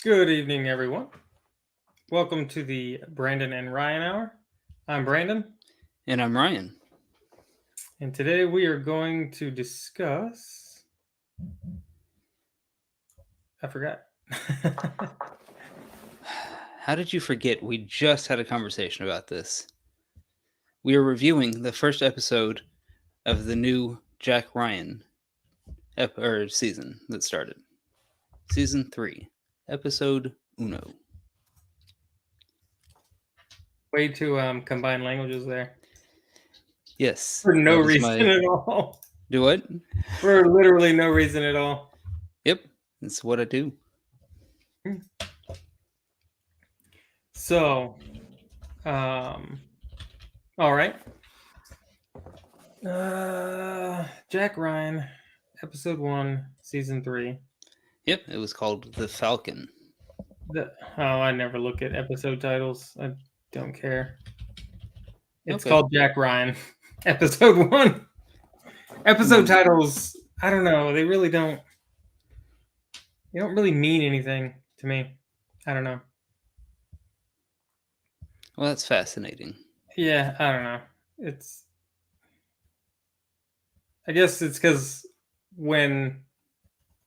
Good evening, everyone. Welcome to the Brandon and Ryan Hour. I'm Brandon, And I'm Ryan. and today we are going to discuss. I forgot. How did you forget we just had a conversation about this? We are reviewing the first episode of the new Jack Ryan season that started. Season 3, episode uno. Way to combine languages there Yes, for no that is reason my. at all. Do what? For literally no reason at all. Yep, that's what I do. So, um, all right. Jack Ryan, episode 1, season 3. Yep, it was called The Falcon. I never look at episode titles. I don't care. It's Okay. called Jack Ryan, episode 1. Episode titles, I don't know. They really don't. They don't really mean anything to me. I don't know. Well, that's fascinating. Yeah, I don't know. It's. I guess it's because when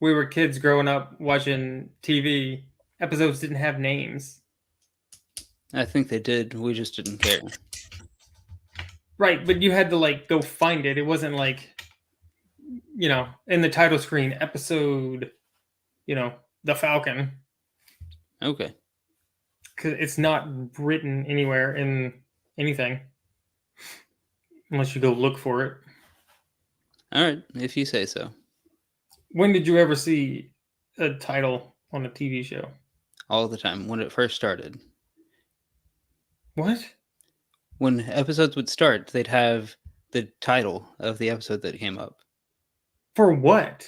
we were kids growing up watching TV, episodes didn't have names. I think they did. We just didn't care. Right, but you had to go find it. It wasn't in the title screen, episode, the Falcon. Okay. Because it's not written anywhere in anything unless you go look for it. All right, if you say so. When did you ever see a title on a TV show? All the time when it first started. What? When episodes would start, they'd have the title of the episode that came up. For what?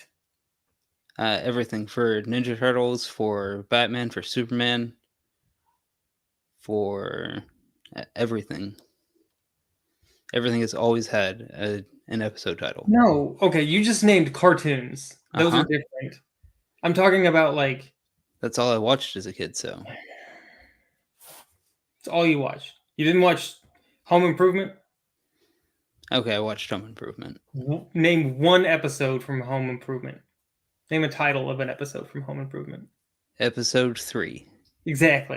Everything for Ninja Turtles, for Batman, for Superman, for everything. Everything has always had an episode title. No. Okay, you just named cartoons. Those are different. I'm talking about That's all I watched as a kid, so. It's all you watched. You didn't watch Home Improvement? Okay, I watched Home Improvement. Name one episode from Home Improvement. Name a title of an episode from Home Improvement. Episode 3. Exactly.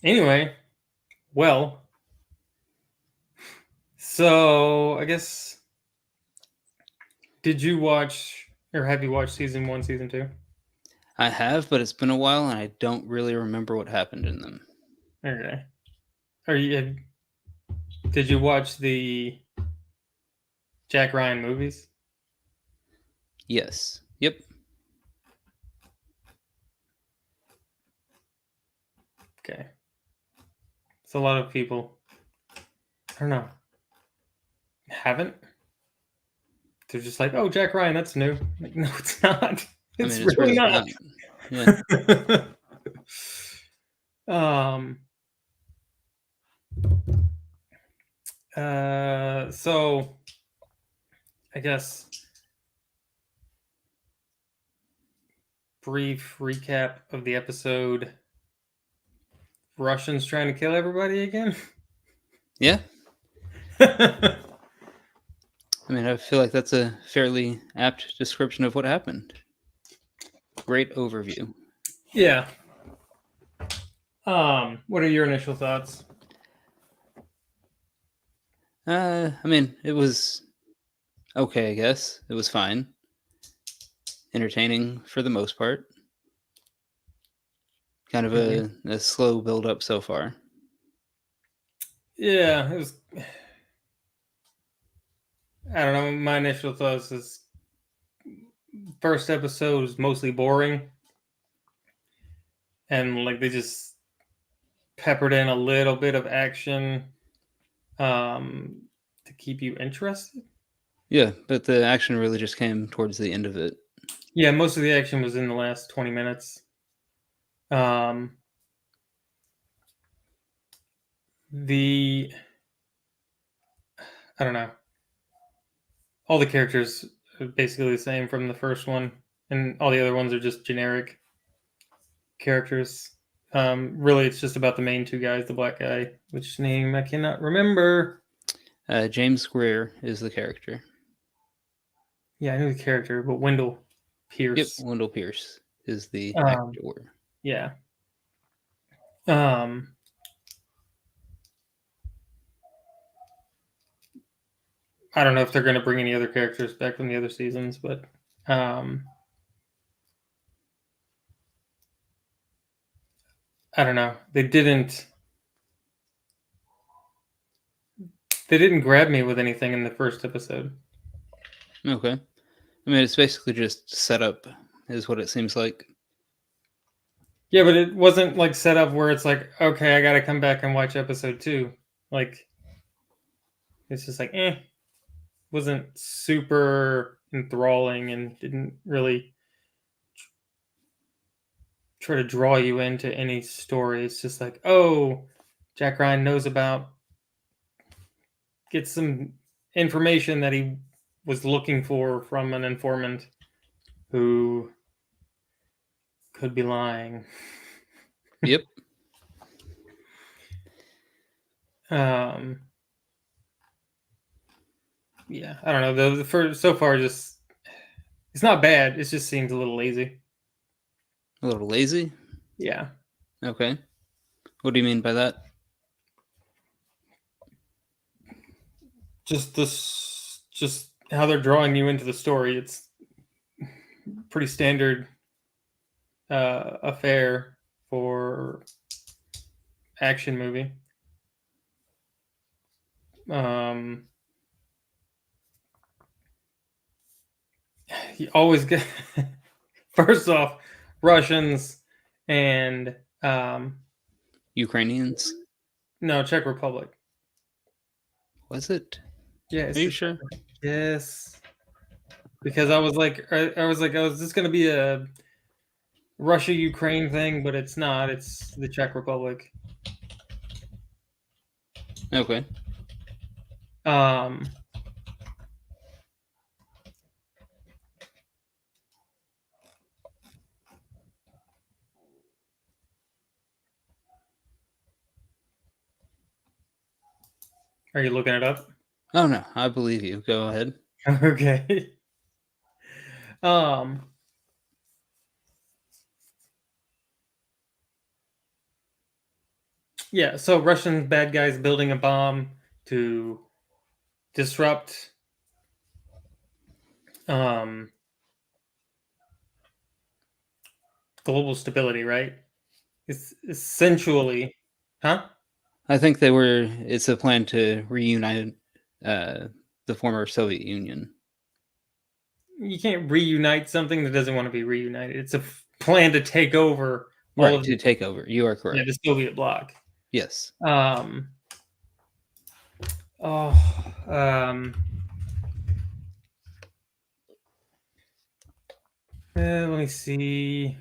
Anyway, well, so I guess did you watch or have you watched season 1, season 2? I have, but it's been a while and I don't really remember what happened in them. Okay. Did you watch the Jack Ryan movies? Yes. Yep. Okay. It's a lot of people. I don't know. Haven't? They're just like, oh, Jack Ryan, that's new. Like, no, it's not. It's really not. Yeah. So I guess brief recap of the episode. Russians trying to kill everybody again? Yeah. I mean, I feel like that's a fairly apt description of what happened. Great overview. Yeah. What are your initial thoughts? I mean, it was okay, I guess. It was fine. Entertaining for the most part. Kind of a slow build up so far. Yeah, it was. I don't know. My initial thoughts is first episode was mostly boring, and they just peppered in a little bit of action, to keep you interested. Yeah, but the action really just came towards the end of it. Yeah, most of the action was in the last 20 minutes. I don't know. all the characters are basically the same from the first one, and all the other ones are just generic characters. Really, it's just about the main two guys, the black guy, which name I cannot remember. James Greer is the character. Yeah, I knew the character, but Wendell Yep, Pierce. Wendell Pierce is the Um, actor. Yeah. I don't know if they're going to bring any other characters back from the other seasons, but I don't know. They didn't grab me with anything in the first episode. Okay. I mean, it's basically just set up, is what it seems like. Yeah, but it wasn't like set up where it's like, okay, I got to come back and watch episode 2. Like, it's just like, wasn't super enthralling and didn't really try to draw you into any story. It's just like, oh, Jack Ryan knows about, get some information that he was looking for from an informant who could be lying. Yep. Yeah, I don't know. The first so far, just it's not bad. It just seems a little lazy. A little lazy? Yeah. Okay. What do you mean by that? Just how they're drawing you into the story. It's pretty standard affair for action movie. You always get first off Russians and Ukrainians? no, Czech Republic. Was it? Yeah, Are you sure? Yes, because I was this going to be a Russia Ukraine thing, but it's not. It's the Czech Republic. Okay. Are you looking it up? Oh no, I believe you. Go ahead. Okay. Yeah, so Russian bad guys building a bomb to disrupt global stability, right? It's essentially, huh? I think it's a plan to reunite the former Soviet Union. You can't reunite something that doesn't want to be reunited. It's a plan to take over Right, to take over. You are correct. the Soviet bloc. Yes. Let me see.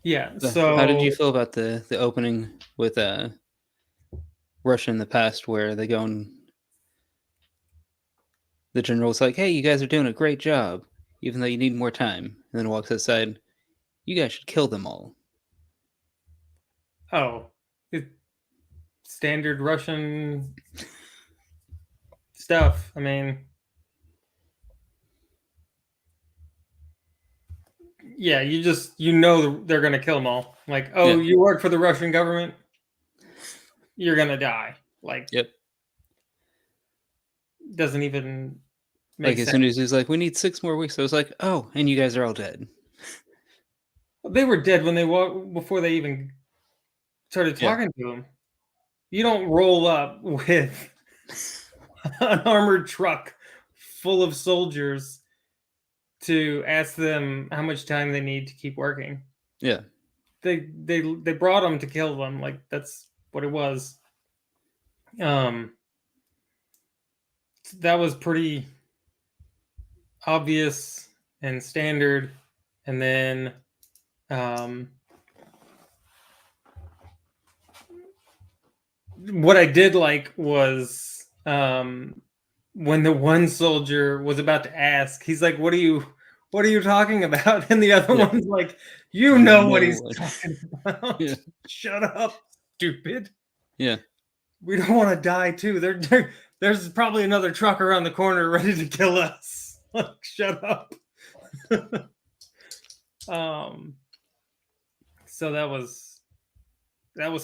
Yeah, so how did you feel about the opening with Russia in the past, where they go and the general's like, "Hey, you guys are doing a great job, even though you need more time," and then walks outside. You guys should kill them all. Standard Russian stuff. I mean, yeah, you know they're gonna kill them all. Like, oh, Yeah. you work for the Russian government, you're gonna die. Like, Yep. doesn't even make Like as sense. soon as he's like, "We need 6 more weeks," I was like, "Oh, and you guys are all dead." They were dead when before they even started talking to him. You don't roll up with an armored truck full of soldiers to ask them how much time they need to keep working. Yeah. They brought them to kill them. Like, that's what it was. That was pretty obvious and standard. And then what I did like was when the one soldier was about to ask, he's like, what are you talking about? And the other Yeah. one's like, you know what he's what- talking about. Yeah. Shut up, stupid. Yeah. We don't want to die too. There's probably another truck around the corner ready to kill us. Like, shut up. So that was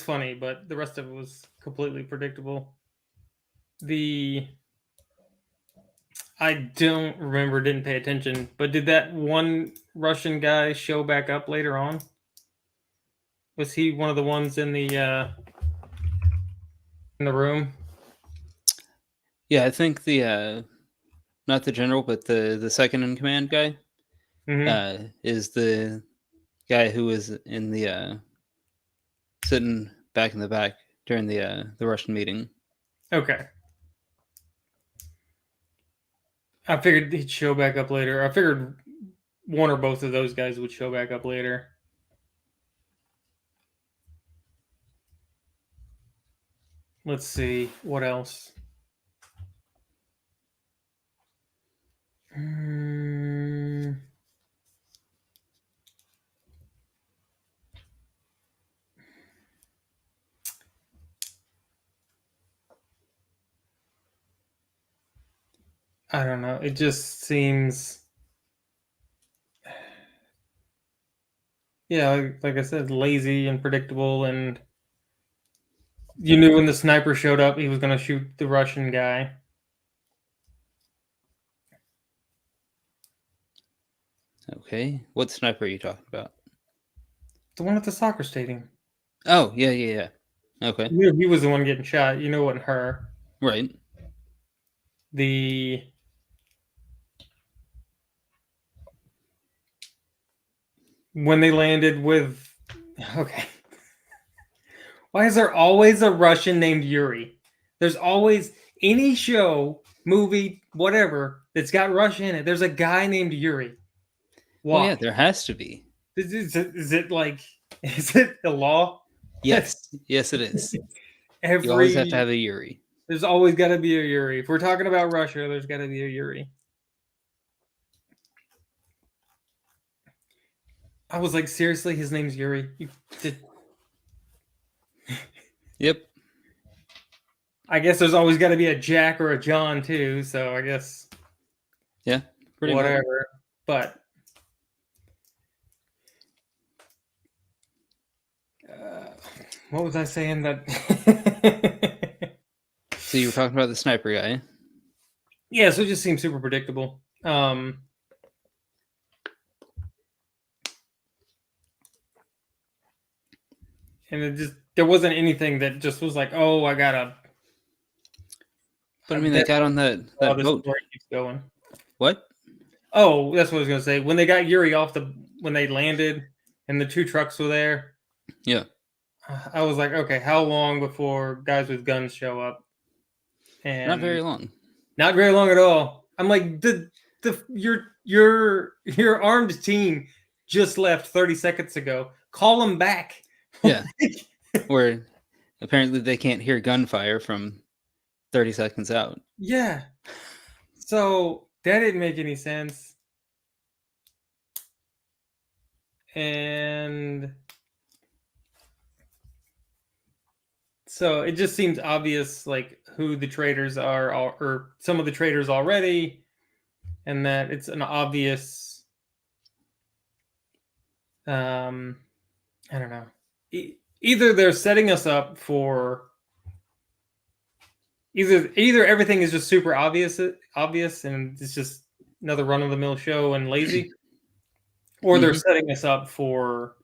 funny, but the rest of it was completely predictable. I don't remember, didn't pay attention, but did that one Russian guy show back up later on? Was he one of the ones in the room? Yeah, I think the not the general, but the second in command guy Mm-hmm. is the guy who was in the sitting back in the back during the Russian meeting. Okay. I figured he'd show back up later. I figured one or both of those guys would show back up later. Let's see what else. I don't know. It just seems, yeah, like I said, lazy and predictable. And you knew when the sniper showed up, he was going to shoot the Russian guy. Okay, what sniper are you talking about? The one at the soccer stadium. Oh, yeah. Okay, You knew he was the one getting shot. You know what, her. right. The when they landed with, okay. Why is there always a Russian named Yuri? There's always any show, movie, whatever that's got Russia in it. There's a guy named Yuri. Why? Well, yeah, there has to be. Is it like, is it the law? Yes, yes, it is. Every You always have to have a Yuri. There's always got to be a Yuri. If we're talking about Russia, there's got to be a Yuri. I was like, seriously, his name's Yuri. You did. Yep. I guess there's always got to be a Jack or a John too. So I guess Yeah, pretty whatever. much. But what was I saying? That So you were talking about the sniper guy. yeah, so it just seems super predictable. And it just, there wasn't anything that just was like, oh, I gotta. But I mean, they got on that boat. Story keeps going. What? Oh, that's what I was gonna say. When they got Yuri when they landed and the two trucks were there. Yeah. I was like, okay, how long before guys with guns show up? And Not very long. Not very long at all. I'm like, your armed team just left 30 seconds ago. Call them back. Yeah. Where apparently they can't hear gunfire from 30 seconds out. Yeah. So that didn't make any sense. And so it just seems obvious, like, who the traitors are, or some of the traitors already, and that it's an obvious, I don't know. Either they're setting us up for, either everything is just super obvious, and it's just another run-of-the-mill show and lazy, or they're setting us up for,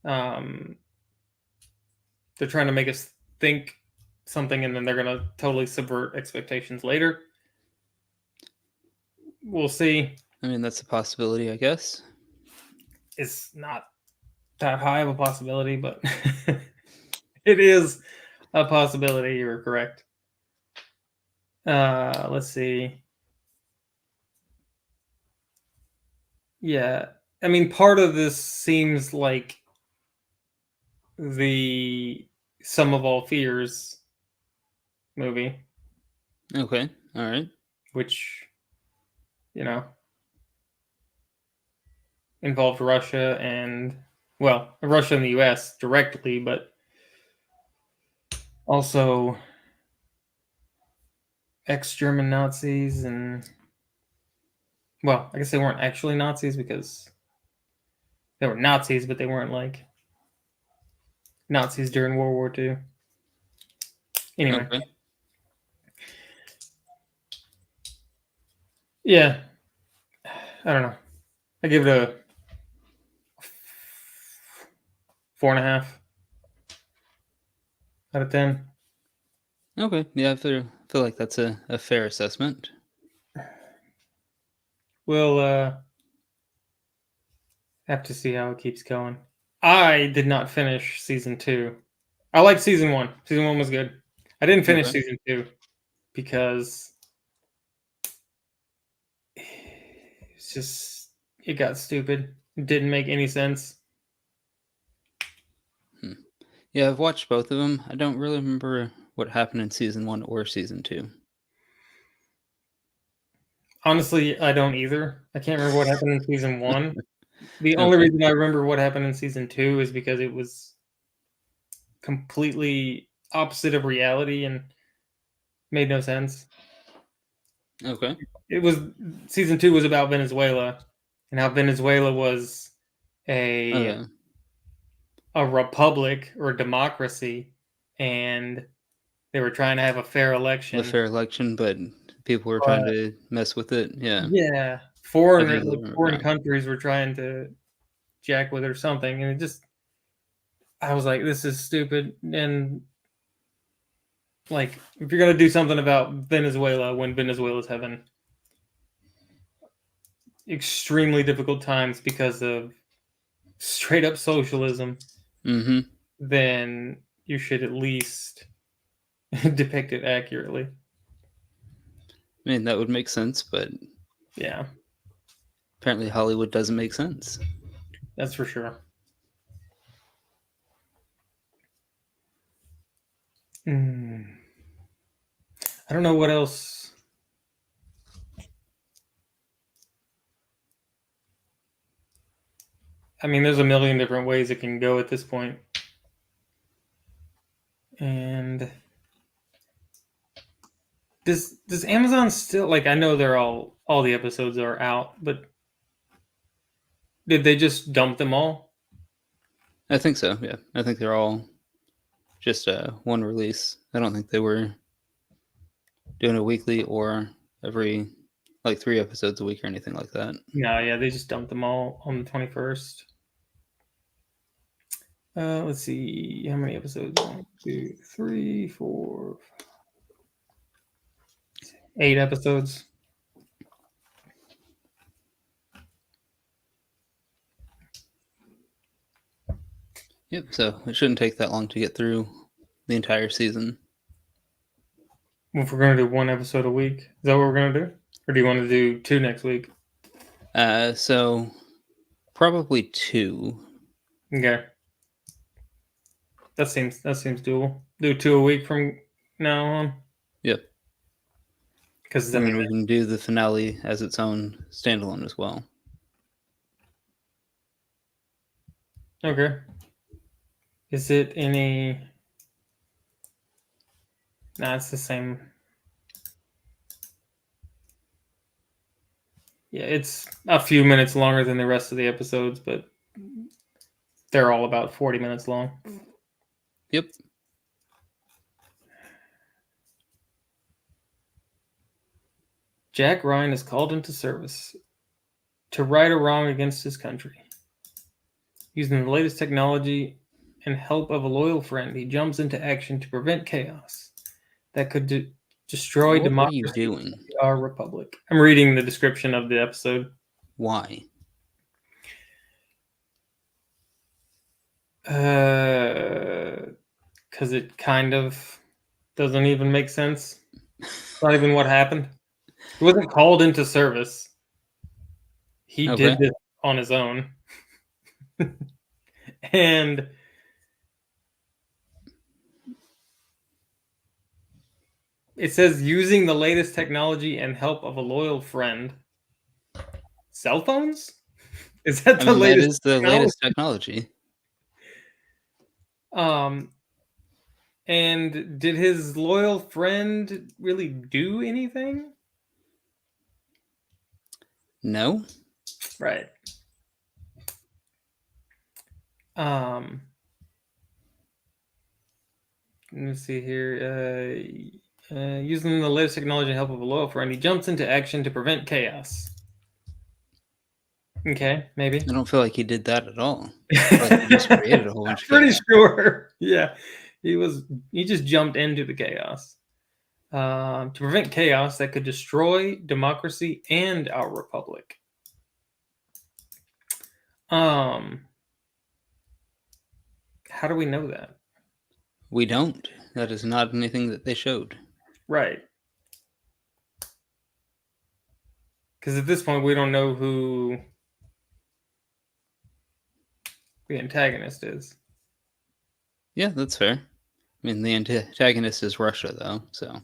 they're trying to make us think something, and then they're going to totally subvert expectations later. We'll see. I mean, that's a possibility, I guess. It's not that high of a possibility, but it is a possibility. You're correct. Let's see. Yeah. I mean, part of this seems like the Sum of All Fears movie. Okay. All right. which, you know, involved Russia and, well, Russia and the US directly, but also ex-German Nazis and, well, I guess they weren't actually Nazis because they were Nazis, but they weren't like Nazis during World War II. Anyway, Okay. yeah, I don't know. I give it a 4.5 out of 10. Okay. Yeah, I feel like that's a fair assessment. We'll have to see how it keeps going. I did not finish season 2. I liked season 1. Season 1 was good. I didn't finish Okay. season 2 because it's just it got stupid. It didn't make any sense. Yeah, I've watched both of them. I don't really remember what happened in season 1 or season 2. Honestly, I don't either. I can't remember what happened in season 1. The only Okay. reason I remember what happened in season 2 is because it was completely opposite of reality and made no sense. Okay. It was season 2 was about Venezuela and how Venezuela was a Okay. a republic or a democracy, and they were trying to have a fair A election. fair election, but people were trying But to mess with it. Yeah. yeah, I vaguely remember foreign now. countries were trying to jack with it or something, and it just I was like, this is stupid. And like, if you're gonna do something about Venezuela when Venezuela's having extremely difficult times because of straight up socialism, Mm-hmm. then you should at least depict it accurately. I mean, that would make sense, but Yeah, apparently Hollywood doesn't make sense. that's for sure. Hmm. I don't know what else. I mean, there's a million different ways it can go at this point. And does Amazon still like I know they're all the episodes are out, but did they just dump them all? I think so. Yeah, I think they're all just one release. I don't think they were doing a weekly or every like 3 episodes a week or anything like that. No, yeah, they just dumped them all on the 21st. Let's see how many episodes. 1, 2, 3, 4, 8 episodes. Yep. So it shouldn't take that long to get through the entire season. If we're gonna do 1 episode a week, is that what we're gonna do, or do you want to do 2 next week? So probably 2. Okay, that seems doable. Do 2 a week from now on, Yep. because I And mean, then we can do the finale as its own standalone as well. okay. Is it any? Nah, it's the same. Yeah, it's a few minutes longer than the rest of the episodes, but they're all about 40 minutes long. Yep. Jack Ryan is called into service to right a wrong against his country. Using the latest technology and help of a loyal friend, he jumps into action to prevent chaos that could destroy What are you democracy doing? in our republic. I'm reading the description of the episode. Why? Because it kind of doesn't even make sense. It's not even what happened. He wasn't called into service. He Okay. did this on his own. And It says using the latest technology and help of a loyal friend. Cell phones? Is that I the mean, that latest is the technology? latest technology. And did his loyal friend really do anything? No? Right. Um, let me see here. Using the latest technology and help of a loyal friend, he jumps into action to prevent chaos. Okay, maybe. I don't feel like he did that at all. I feel like he just created a whole bunch of Pretty chaos. sure. Yeah, he just jumped into the chaos to prevent chaos that could destroy democracy and our republic. How do we know that? We don't. That is not anything that they showed. Right. Because at this point, we don't know who the antagonist is. Yeah, that's fair. I mean, the antagonist is Russia, though, so.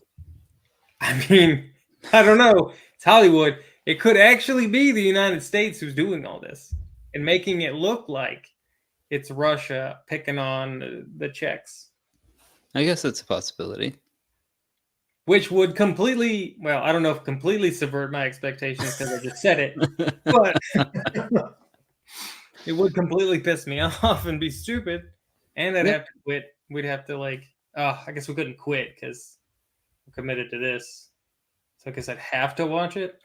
I mean, I don't know. It's Hollywood. It could actually be the United States who's doing all this and making it look like it's Russia picking on the Czechs, I guess that's a possibility. which would completely, well, I don't know if completely subvert my expectations because I just said it, but it would completely piss me off and be stupid. And I'd Yep. have to quit. We'd have to, like, oh, I guess we couldn't quit because we're committed to this. So I guess I'd have to watch it.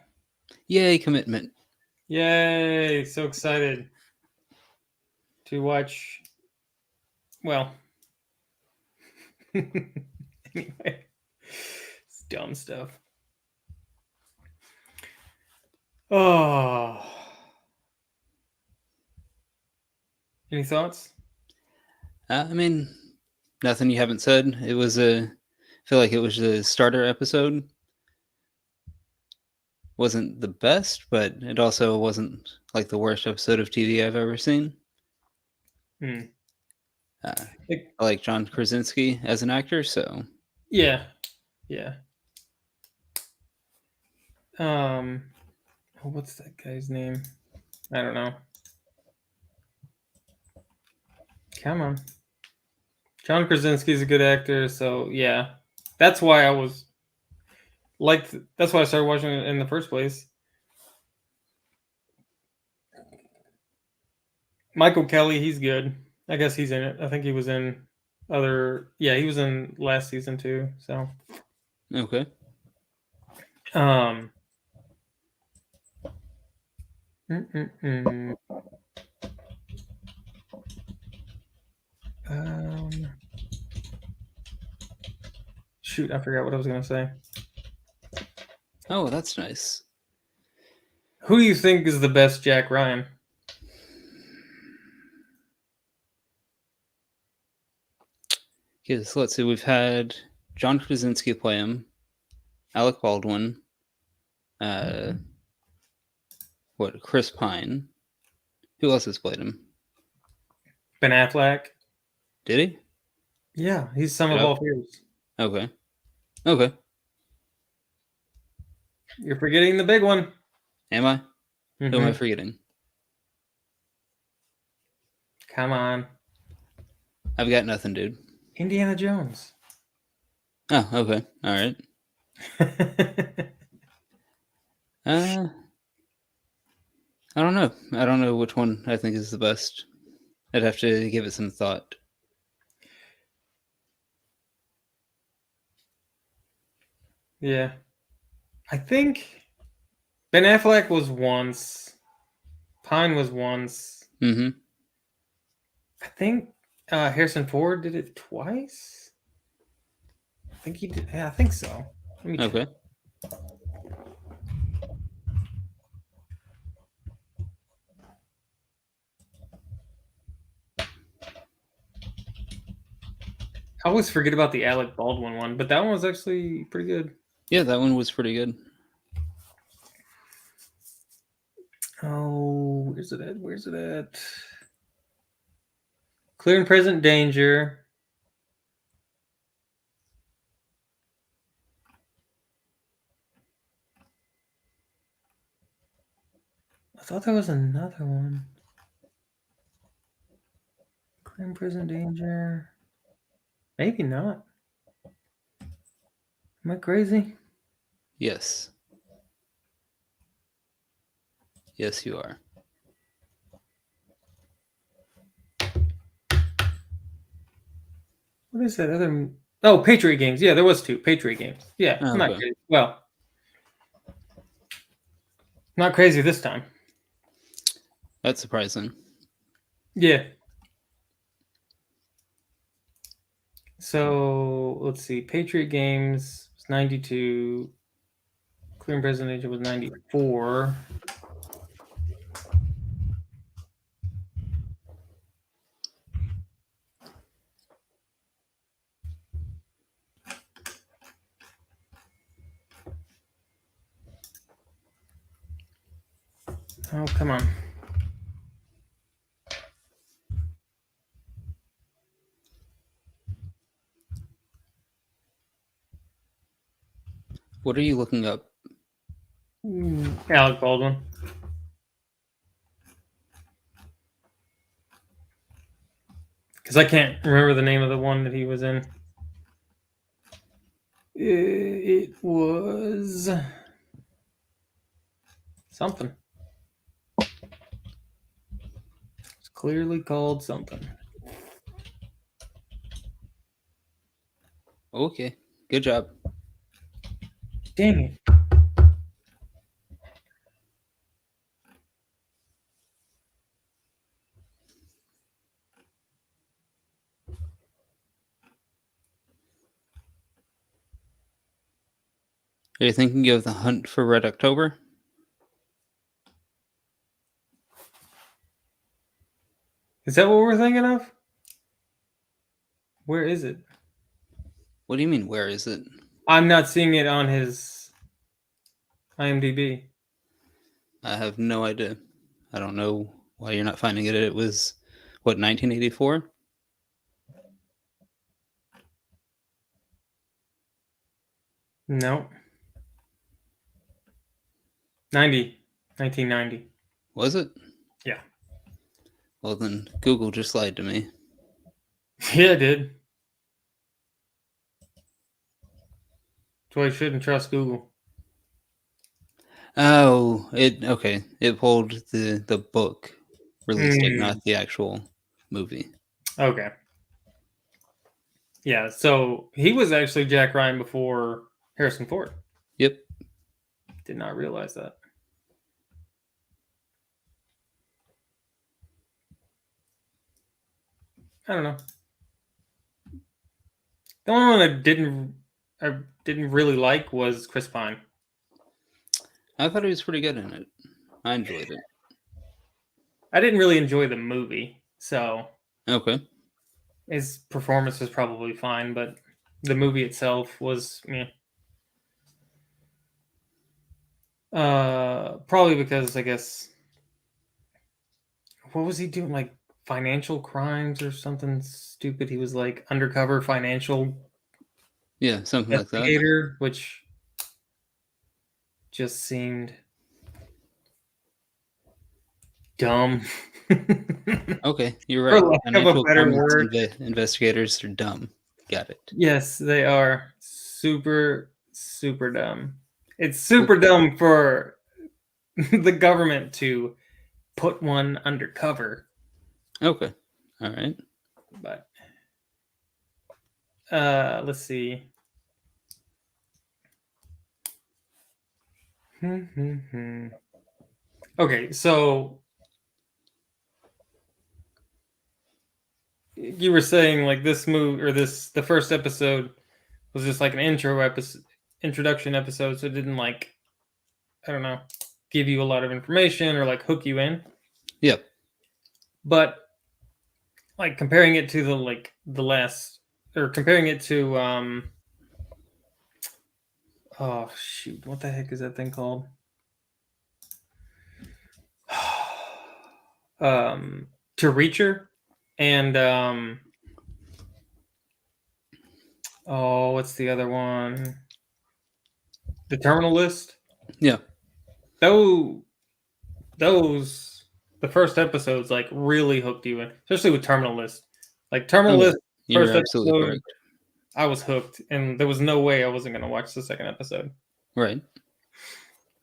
Yay, commitment. Yay! So excited to watch. Well, anyway, it's dumb stuff. Oh, any thoughts? I mean, nothing you haven't said. It was I feel like it was a starter episode. Wasn't the best, but it also wasn't like the worst episode of TV I've ever seen. Hmm. I like John Krasinski as an actor, so Yeah, yeah. What's that guy's name? I don't know. Come on. John Krasinski's a good actor, so yeah. That's why I was that's why I started watching it in the first place. Michael Kelly, he's good. I guess he's in it. I think he was in he was in last season too, so okay. um mm-mm-mm. um shoot, I forgot what I was gonna say. Oh, that's nice. Who do you think is the best Jack Ryan? Okay, so let's see. We've had John Krasinski play him, Alec Baldwin, Chris Pine. Who else has played him? Ben Affleck? Did he? Yeah, he's some of Yep. all fears. Okay. Okay. You're forgetting the big one. Am I? Who am I Mhm. forgetting? Come on. I've got nothing, dude. Indiana Jones. Oh, okay. All right. I don't know. I don't know which one I think is the best. I'd have to give it some thought. Yeah. I think Ben Affleck was once. Pine was once. Mm-hmm. I think Harrison Ford did it twice. I think he did. Yeah, I think so. Let me check. Okay. I always forget about the Alec Baldwin one, but that one was actually pretty good. Yeah, that one was pretty good. Oh, where's it at? Where's it at? Clear and Present Danger. thought there was another one. Clear Prison Danger. Maybe not. Am I crazy? Yes. Yes, you are. What is that other? Oh, Patriot Games. Yeah, there was 2 Patriot Games. Yeah, Oh, I'm not okay. crazy. Well, not crazy this time. That's surprising. Yeah. So let's see. Patriot Games was 92. Clear Prison Danger was 94. Oh, come on. What are you looking up? Alec Baldwin. Because I can't remember the name of the one that he was in. It was something. It's clearly called something. Okay. Good job. Dang it. Are you thinking of The Hunt for Red October? Is that what we're thinking of? Where is it? What do you mean, where is it? I'm not seeing it on his IMDb. I have no idea. I don't know why you're not finding it. It was, what, 1984? No. 1990. Was it? Yeah. Well, then Google just lied to me. Yeah, it did. That's why you shouldn't trust Google. Oh, okay. It pulled the book release date, not the actual movie. Okay. Yeah, so he was actually Jack Ryan before Harrison Ford. Yep. Did not realize that. I don't know. The only one I didn't really like was Chris Pine. I thought he was pretty good in it. I enjoyed it. I didn't really enjoy the movie, so Okay. his performance was probably fine, but the movie itself was meh. Probably because I guess what was he doing? Like financial crimes or something stupid. He was like undercover financial Yeah, something like that. investigator, which just seemed dumb. Okay, you're For right. lack of a Financial better crime word. investigators are dumb. Got it. Yes, they are super, super dumb. It's super dumb for the government to put one undercover, Okay. All right. but let's see. Okay, so you were saying like this movie or the first episode was just like an introduction episode, so it didn't like I don't know give you a lot of information or like hook you in. Yep. But like comparing it to the last or comparing it to oh shoot, what the heck is that thing called? To Reacher and oh, what's the other one? The Terminal List. Yeah. Though the first episodes like really hooked you in, especially with Terminal List. Like Terminal Oh, List, you're first absolutely episode, correct. I was hooked, and there was no way I wasn't going to watch the second episode. Right.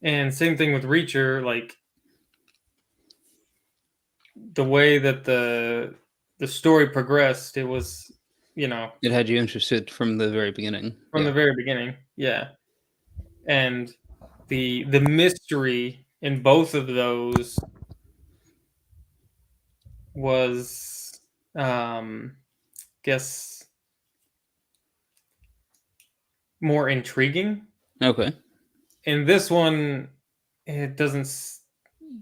And same thing with Reacher, like the way that the story progressed, it was, It had you interested from the very beginning. from the very beginning. Yeah. And the mystery in both of those was guess more intriguing. Okay. In this one, the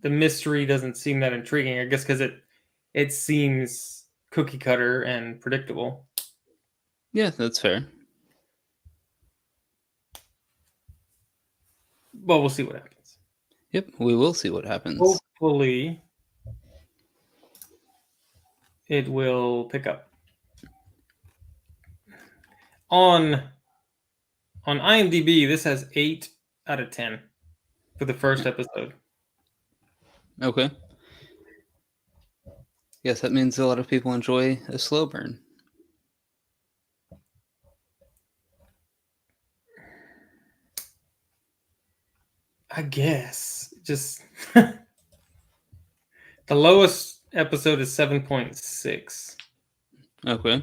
mystery doesn't seem that intriguing, I guess, because it seems cookie cutter and predictable. Yeah, that's fair. But we'll see what happens. Yep, we will see what happens. Hopefully it will pick up. On IMDb, this has 8 out of 10 for the first episode. Okay. Yes, that means a lot of people enjoy a slow burn. I guess. Just the lowest episode is 7.6. Okay.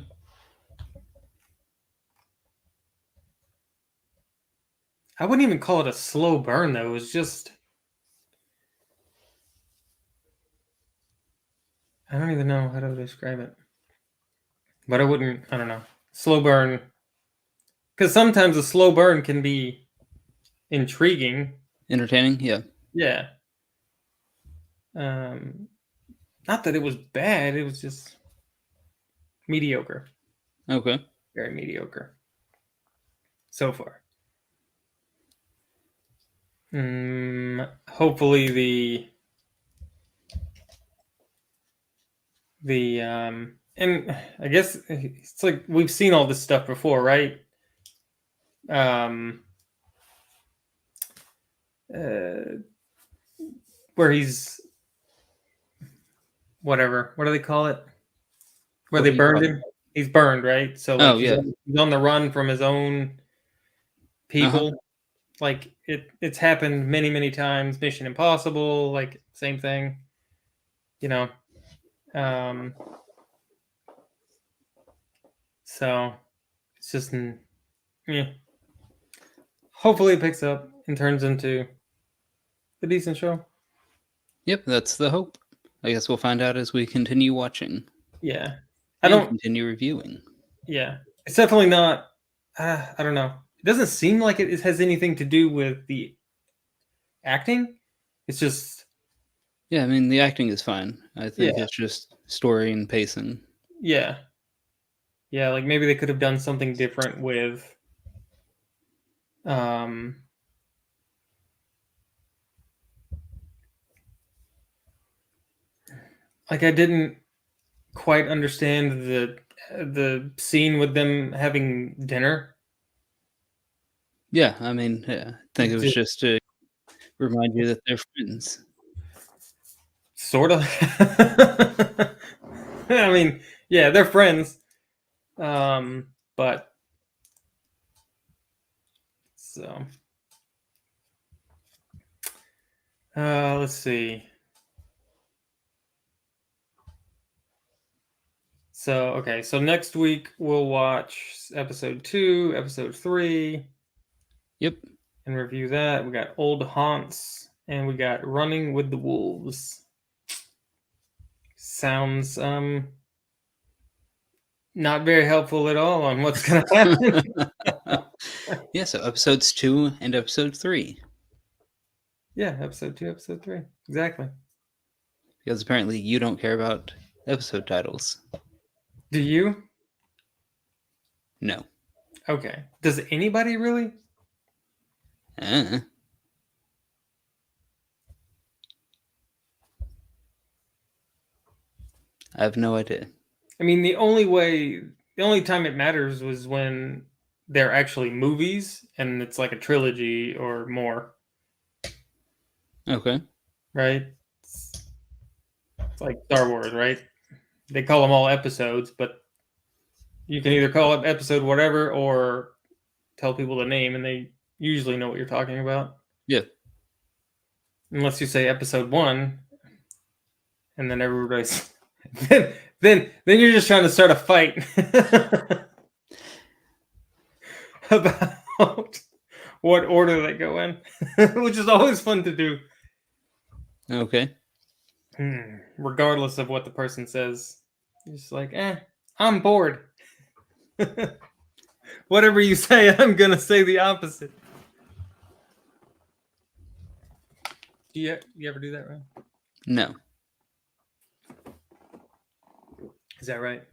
I wouldn't even call it a slow burn though. It was just, I don't even know how to describe it. But I don't know. Slow burn. Because sometimes a slow burn can be intriguing. Entertaining? Yeah. Yeah. Not that it was bad, it was just mediocre. Okay. Very mediocre. So far. Hopefully and I guess it's like we've seen all this stuff before, right? Where he's whatever. What do they call it? Where What they are you burned talking him? He's burned, right? So like Oh, yeah. he's on the run from his own people. Like it's happened many, many times. Mission Impossible, like same thing. So it's just yeah. Hopefully it picks up and turns into a decent show. Yep, that's the hope. I guess we'll find out as we continue watching. Yeah. Continue reviewing. Yeah. It's definitely not, I don't know. It doesn't seem like it has anything to do with the acting. It's just. Yeah, I mean, the acting is fine. I think it's just story and pacing. Yeah. Yeah, like maybe they could have done something different with like I didn't quite understand the scene with them having dinner. Yeah, I mean, yeah, I think it was just to remind you that they're friends. Sort of. I mean, yeah, they're friends. But so let's see. So okay, so next week we'll watch episode 2, episode 3. Yep. And review that. We got Old Haunts and we got Running with the Wolves. Sounds not very helpful at all on what's gonna happen. Yeah, so episodes 2 and episode 3. Yeah, episode 2, episode 3. Exactly. Because apparently you don't care about episode titles. Do you? No. Okay. Does anybody really? I have no idea. I mean, the only time it matters was when they're actually movies and it's like a trilogy or more. Okay. Right? It's like Star Wars, right? They call them all episodes, but you can either call it episode whatever or tell people the name, and they usually know what you're talking about. Yeah. Unless you say episode 1, and then everybody's then you're just trying to start a fight about what order they go in, which is always fun to do. Okay. Regardless of what the person says. You're just like, I'm bored. Whatever you say, I'm gonna say the opposite. Do you ever do that, Ryan? No, Is that right?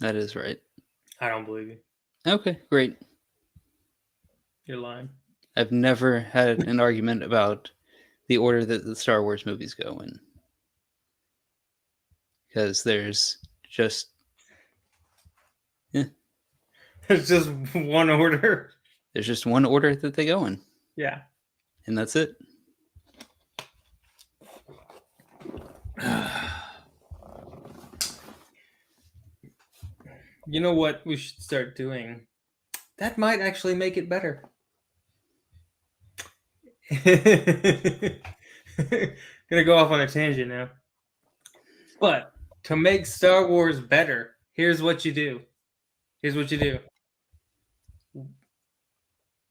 that is right. I don't believe you. Okay, great. You're lying. I've never had an argument about the order that the Star Wars movies go in. Because there's just It's just one order. there's just one order that they go in, Yeah. and that's it. You know what we should start doing? That might actually make it better. Gonna go off on a tangent now. But to make Star Wars better, here's what you do. Here's what you do.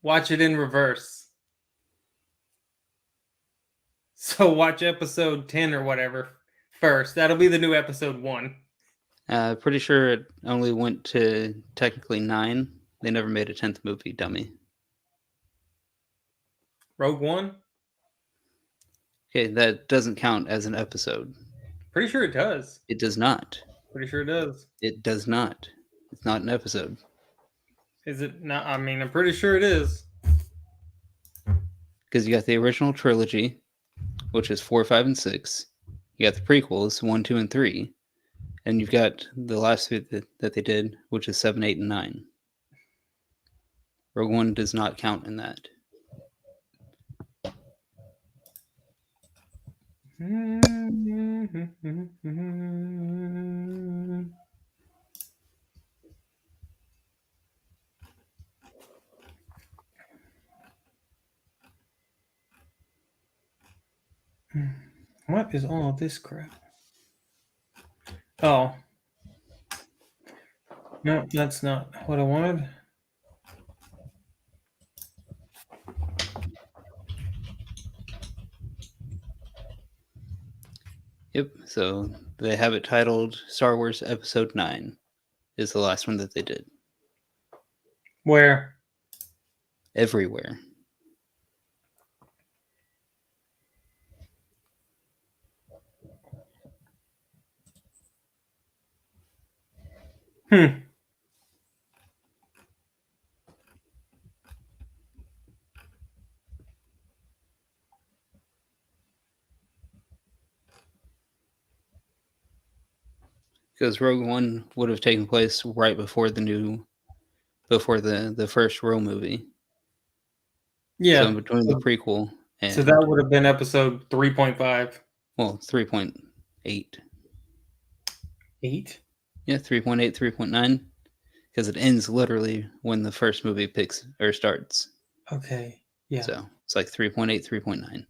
Watch it in reverse. So watch episode 10 or whatever first. That'll be the new episode 1. Pretty sure it only went to technically 9. They never made a 10th movie, dummy. Rogue One? Okay, that doesn't count as an episode. Pretty sure it does. It does not. Pretty sure it does. It does not. It's not an episode. Is it not? I mean, I'm pretty sure it is. Because you got the original trilogy, which is 4, 5, and 6. You got the prequels, 1, 2, and 3. And you've got the last two that they did, which is 7, 8, and 9. Rogue One does not count in that. What is all this crap? Oh. No, that's not what I wanted. Yep, so they have it titled Star Wars Episode 9 is the last one that they did. Where? Everywhere. Because Rogue One would have taken place right before the first Rogue movie. Yeah. So in between the prequel and So that would have been episode 3.5. well, 3.8. 8? Yeah, 3.8, 3.9. Because it ends literally when the first movie starts. Okay. Yeah. So it's like 3.8, 3.9.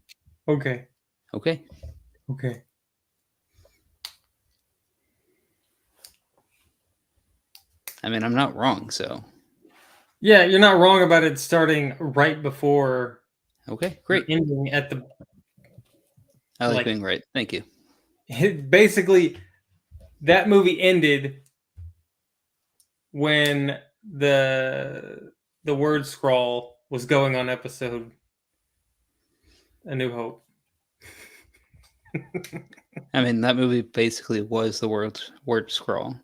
Okay. Okay. Okay. I mean, I'm not wrong, so. Yeah, you're not wrong about it starting right before Okay, great. ending at the. I like like- being right. Thank you. Basically, that movie ended when the word scroll was going on episode A New Hope. I mean, that movie basically was the word scroll.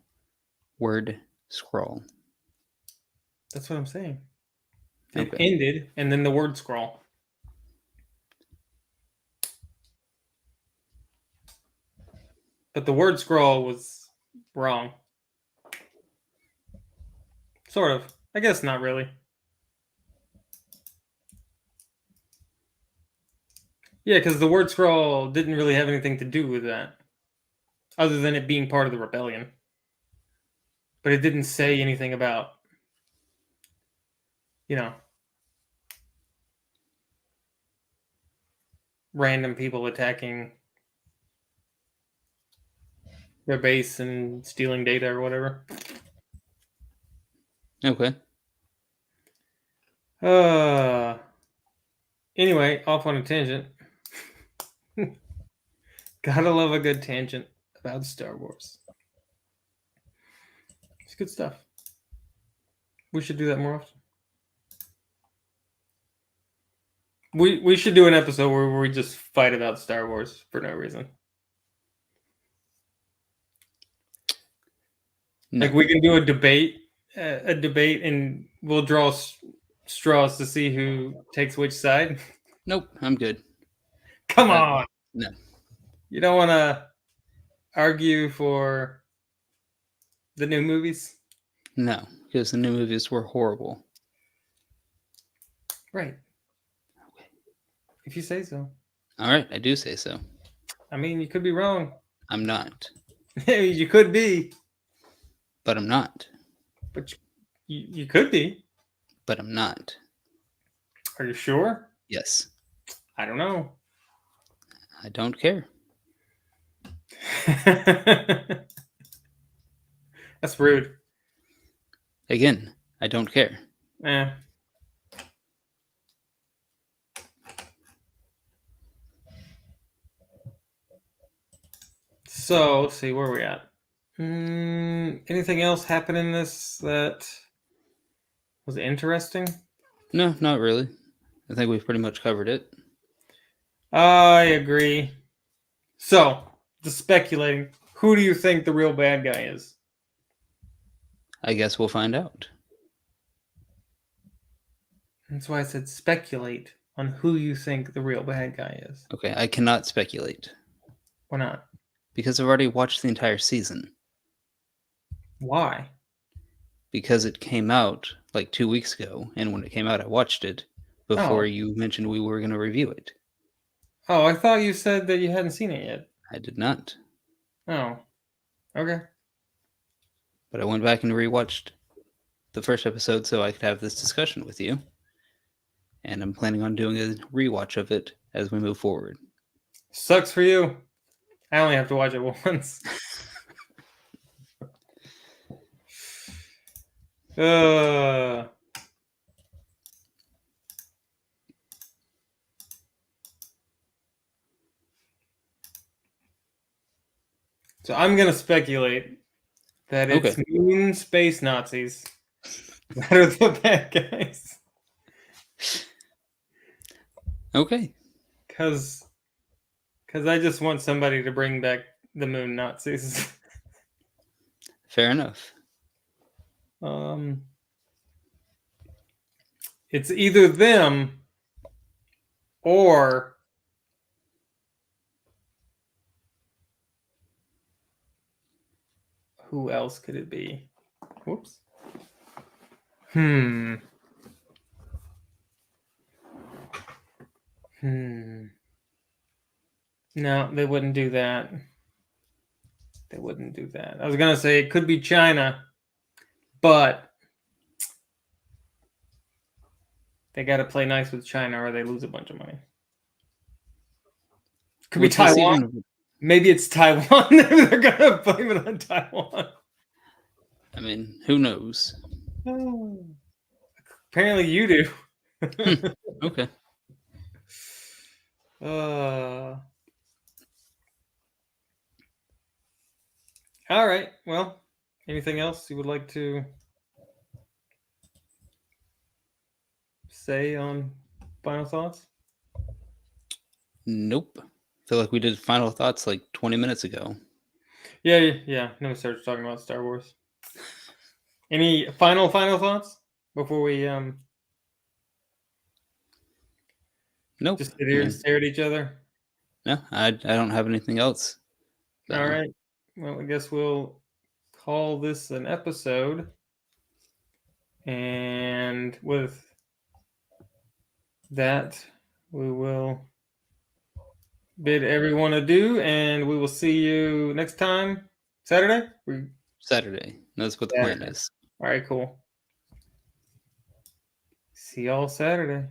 Word scroll. That's what I'm saying. It Okay. ended, and then the word scroll. But the word scroll was wrong. Sort of. I guess not really. Yeah, because the word scroll didn't really have anything to do with that. other than it being part of the rebellion. But it didn't say anything about, you know, random people attacking their base and stealing data or whatever. Okay. Anyway, off on a tangent. Gotta love a good tangent about Star Wars. It's good stuff. We should do that more often. We should do an episode where we just fight about Star Wars for no reason. No. Like we can do a debate, and we'll draw straws to see who takes which side. Nope. I'm good. Come on. No. You don't want to argue for the new movies? No, because the new movies were horrible. Right. If you say so. All right, I do say so. I mean, you could be wrong. I'm not. You could be. But I'm not. But you could be. But I'm not. Are you sure? Yes. I don't know. I don't care. That's rude. Again, I don't care. Eh. So, let's see, where are we at? Anything else happen in this that was interesting? No, not really. I think we've pretty much covered it. I agree. So, just speculating, who do you think the real bad guy is? I guess we'll find out. That's why I said speculate on who you think the real bad guy is. Okay, I cannot speculate. Why not? Because I've already watched the entire season. Why? Because it came out like 2 weeks ago, and when it came out, I watched it before Oh. you mentioned we were going to review it. Oh, I thought you said that you hadn't seen it yet. I did not. Oh. Okay. But I went back and rewatched the first episode so I could have this discussion with you. And I'm planning on doing a rewatch of it as we move forward. Sucks for you. I only have to watch it once. So I'm gonna speculate that it's moon space Nazis that are the bad guys. Okay. Because I just want somebody to bring back the moon Nazis. Fair enough. It's either them or who else could it be? Whoops. No, they wouldn't do that. They wouldn't do that. I was gonna say it could be China, but they got to play nice with China or they lose a bunch of money. Could be Taiwan. Maybe it's Taiwan. They're gonna blame it on Taiwan. I mean, who knows? Oh. Apparently you do. Okay. All right. Well, anything else you would like to say on final thoughts? Nope. I feel like we did final thoughts like 20 minutes ago. Yeah. No, we started talking about Star Wars. Any final thoughts before we Nope. just sit here and stare at each other? No, I don't have anything else. So. All right. Well, I guess we'll call this an episode. And with that, we will bid everyone adieu, and we will see you next time. Saturday? Saturday. That's what the plan is. All right, cool. See y'all Saturday.